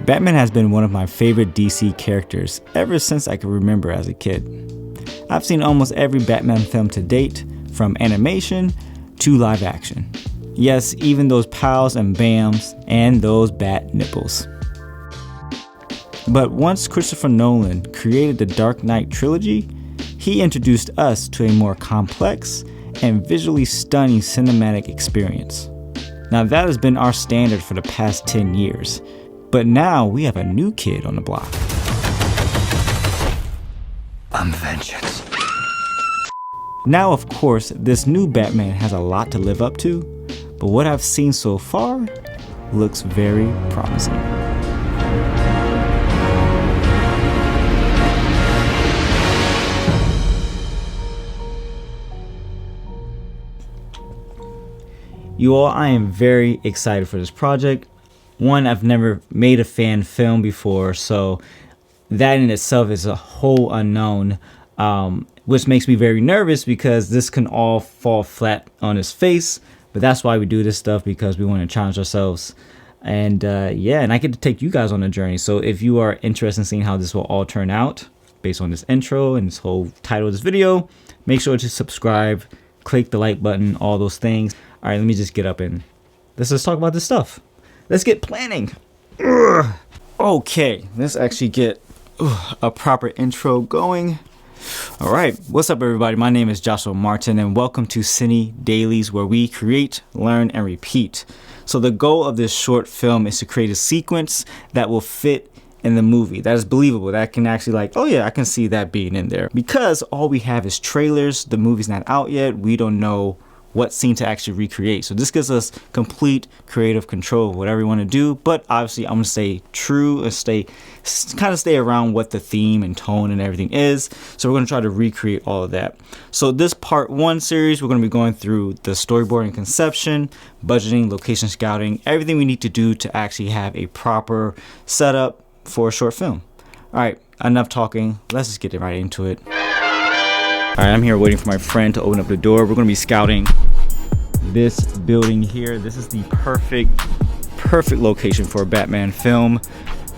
Batman has been one of my favorite DC characters ever since I could remember as a kid. I've seen almost every Batman film to date, from animation to live action. Yes, even those pows and bams and those bat nipples. But once Christopher Nolan created the Dark Knight trilogy, he introduced us to a more complex and visually stunning cinematic experience. Now that has been our standard for the past 10 years, but now we have a new kid on the block. I'm vengeance. Now, of course, this new Batman has a lot to live up to, but what I've seen so far looks very promising. You all, I am very excited for this project. One, I've never made a fan film before, so that in itself is a whole unknown, which makes me very nervous because this can all fall flat on its face. But that's why we do this stuff, because we want to challenge ourselves. And and I get to take you guys on a journey. So if you are interested in seeing how this will all turn out based on this intro and this whole title of this video, make sure to subscribe, click the like button, all those things. All right, let me just get up and let's just talk about this stuff. Let's get planning. Ugh. Okay, let's actually get a proper intro going. All right, what's up everybody? My name is Joshua Martin and welcome to Cine Dailies, where we create, learn, and repeat. So the goal of this short film is to create a sequence that will fit in the movie, that is believable, that can actually like, oh yeah, I can see that being in there. Because all we have is trailers, the movie's not out yet, we don't know what scene to actually recreate. So this gives us complete creative control of whatever we want to do, but obviously I'm gonna stay true and stay around what the theme and tone and everything is. So we're gonna try to recreate all of that. So this part 1 series, we're gonna be going through the storyboarding, conception, budgeting, location scouting, everything we need to do to actually have a proper setup for a short film. All right, enough talking, let's just get right into it. All right, I'm here waiting for my friend to open up the door. We're gonna be scouting this building here. This is the perfect location for a Batman film.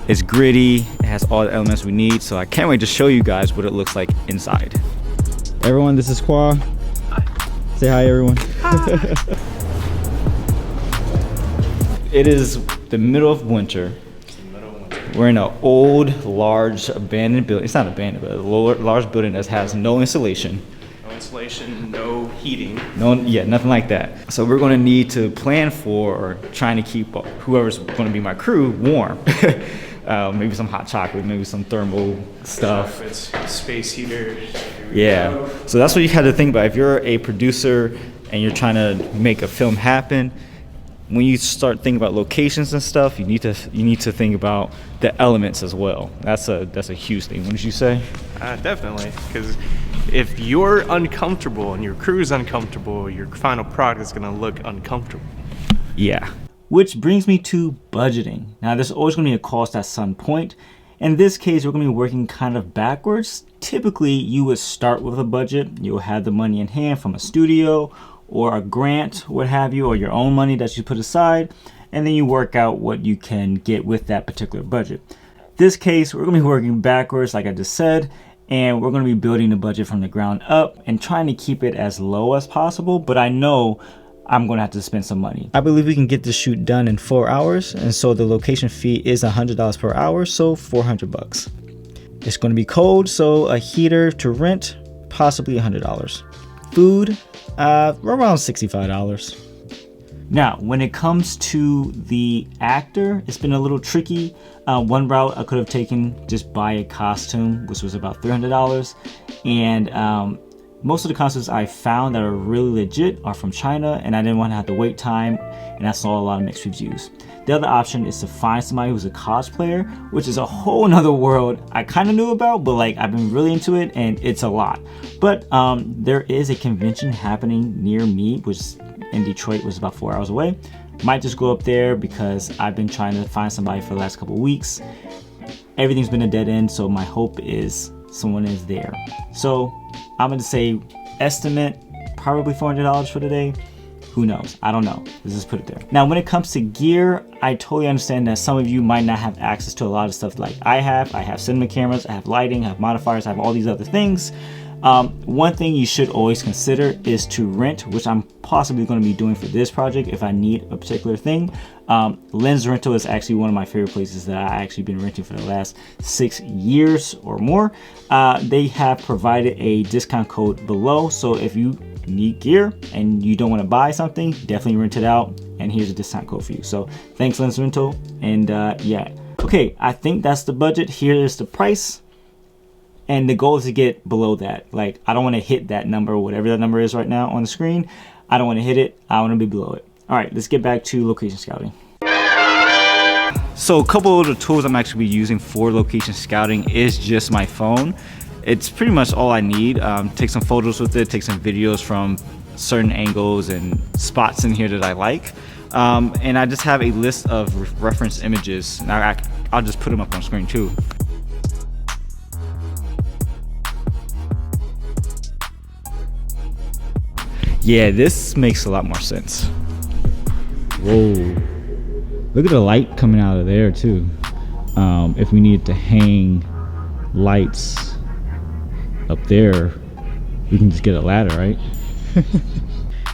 It's gritty, it has all the elements we need, so I can't wait to show you guys what it looks like inside. Everyone, this is Kwa. Hi. Say hi, everyone. Hi. It is the middle of winter. We're in an old, large, abandoned building. It's not abandoned, but a large building that has no insulation. No insulation, no heating. Nothing like that. So we're going to need to plan for, or trying to keep whoever's going to be my crew warm. Maybe some hot chocolate, maybe some thermal stuff. It's space heater. Yeah. So that's what you have to think about. If you're a producer and you're trying to make a film happen, when you start thinking about locations and stuff, you need to think about the elements as well. That's a huge thing, wouldn't you say? Definitely, because if you're uncomfortable and your crew's uncomfortable, your final product is going to look uncomfortable. Yeah. Which brings me to budgeting. Now, there's always going to be a cost at some point. In this case, we're going to be working kind of backwards. Typically, you would start with a budget. You'll have the money in hand from a studio or a grant, what have you, or your own money that you put aside, and then you work out what you can get with that particular budget. This case, we're gonna be working backwards, like I just said, and we're gonna be building the budget from the ground up and trying to keep it as low as possible, but I know I'm gonna have to spend some money. I believe we can get the shoot done in 4 hours, and so the location fee is $100 per hour, so $400. It's gonna be cold, so a heater to rent, possibly $100. Food, around $65. Now, when it comes to the actor, it's been a little tricky. One route I could have taken, just buy a costume, which was about $300. And most of the costumes I found that are really legit are from China, and I didn't want to have to wait time, and I saw a lot of mixed reviews. The other option is to find somebody who's a cosplayer, which is a whole nother world I kind of knew about, but like I've been really into it and it's a lot. But there is a convention happening near me, which in Detroit was about 4 hours away. Might just go up there because I've been trying to find somebody for the last couple of weeks. Everything's been a dead end, so my hope is someone is there. So I'm gonna say estimate probably $400 for today. Who knows? I don't know. Let's just put it there. Now, when it comes to gear, I totally understand that some of you might not have access to a lot of stuff like I have. I have cinema cameras, I have lighting, I have modifiers, I have all these other things. One thing you should always consider is to rent, which I'm possibly going to be doing for this project if I need a particular thing. Lens rental is actually one of my favorite places that I actually been renting for the last 6 years or more. They have provided a discount code below, so if you need gear and you don't want to buy something, definitely rent it out, and here's a discount code for you. So thanks, Lens Rental. And yeah, okay, I think that's the budget. Here is the price, and the goal is to get below that. Like, I don't want to hit that number, whatever that number is right now on the screen. I don't want to hit it. I want to be below it. All right, let's get back to location scouting. So a couple of the tools I'm actually using for location scouting is just my phone. It's pretty much all I need. Take some photos with it, take some videos from certain angles and spots in here that I like. And I just have a list of reference images. Now I'll just put them up on screen too. Yeah, this makes a lot more sense. Whoa. Look at the light coming out of there too. If we needed to hang lights up there, we can just get a ladder, right?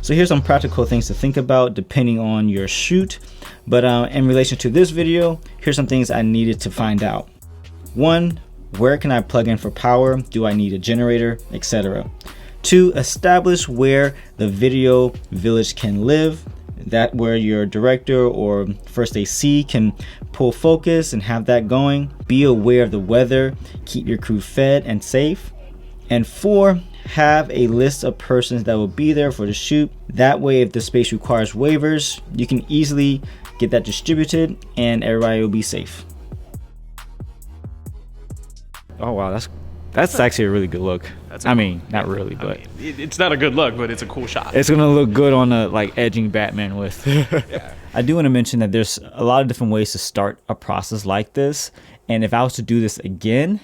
So here's some practical things to think about depending on your shoot. But in relation to this video, here's some things I needed to find out. 1, where can I plug in for power? Do I need a generator, etc.? 2, establish where the video village can live. That where your director or first AC can pull focus and have that going. Be aware of the weather, keep your crew fed and safe. And 4, have a list of persons that will be there for the shoot. That way, if the space requires waivers, you can easily get that distributed and everybody will be safe. Oh wow, that's actually a really good look. I mean, not really, but it's not a good look, but it's a cool shot. It's gonna look good on a like edging Batman with. Yeah. I do want to mention that there's a lot of different ways to start a process like this. And if I was to do this again,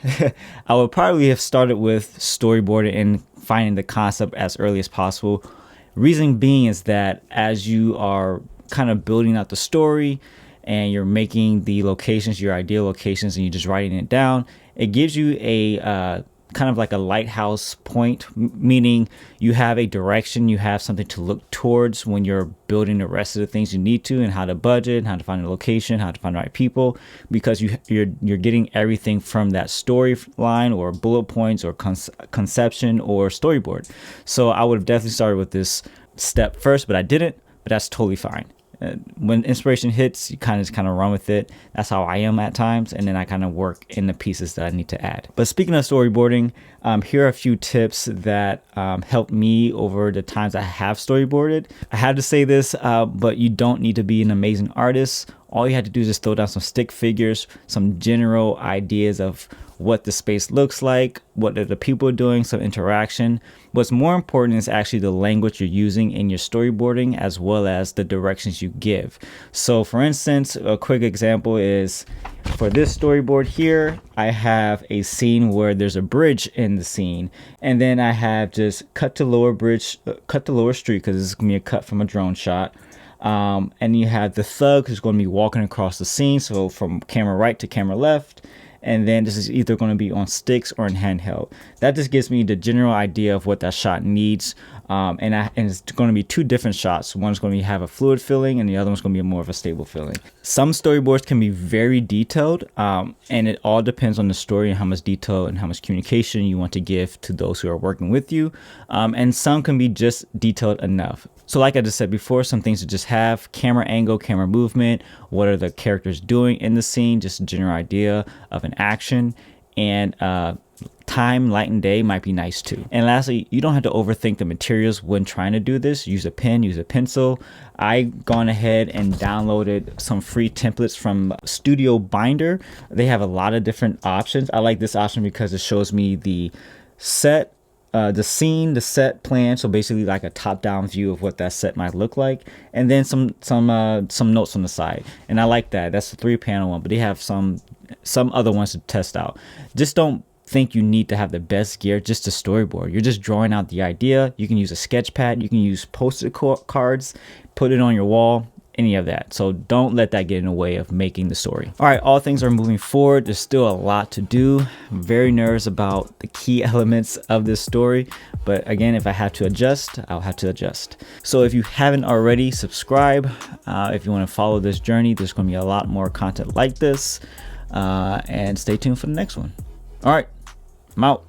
I would probably have started with storyboarding and finding the concept as early as possible. Reason being is that as you are kind of building out the story and you're making the locations, your ideal locations, and you're just writing it down, it gives you a kind of like a lighthouse point, meaning you have a direction, you have something to look towards when you're building the rest of the things you need to, and how to budget, how to find a location, how to find the right people, because you're getting everything from that storyline or bullet points or conception or storyboard. So I would have definitely started with this step first, but I didn't, but that's totally fine. When inspiration hits, you kind of run with it. That's how I am at times, and then I kind of work in the pieces that I need to add. But speaking of storyboarding, here are a few tips that helped me over the times I have storyboarded. I had to say this, but you don't need to be an amazing artist. All you had to do is just throw down some stick figures, some general ideas of what the space looks like, what are the people doing, some interaction. What's more important is actually the language you're using in your storyboarding, as well as the directions you give. So for instance, a quick example is for this storyboard here, I have a scene where there's a bridge in the scene, and then I have just cut to lower street, because this is gonna be a cut from a drone shot. And you have the thug who's going to be walking across the scene, so from camera right to camera left, and then this is either going to be on sticks or in handheld. That just gives me the general idea of what that shot needs, and it's going to be 2 different shots. One's going to have a fluid feeling, and the other one's going to be more of a stable feeling. Some storyboards can be very detailed, and it all depends on the story and how much detail and how much communication you want to give to those who are working with you, and some can be just detailed enough. So like I just said before, some things to just have: camera angle, camera movement, what are the characters doing in the scene, just a general idea of an action, and time, light and day might be nice too. And lastly, you don't have to overthink the materials when trying to do this. Use a pen, use a pencil. I've gone ahead and downloaded some free templates from Studio Binder. They have a lot of different options. I like this option because it shows me the set, the scene, the set plan, so basically like a top-down view of what that set might look like, and then some notes on the side. And I like that. That's the 3-panel one, but they have some other ones to test out. Just don't think you need to have the best gear just to storyboard. You're just drawing out the idea. You can use a sketch pad, you can use post-it cards, put it on your wall, any of that. So don't let that get in the way of making the story. All right, all things are moving forward. There's still a lot to do. I'm very nervous about the key elements of this story, but again, if I have to adjust, I'll have to adjust. So if you haven't already, subscribe. If you want to follow this journey, there's going to be a lot more content like this, and stay tuned for the next one. All right, I'm out.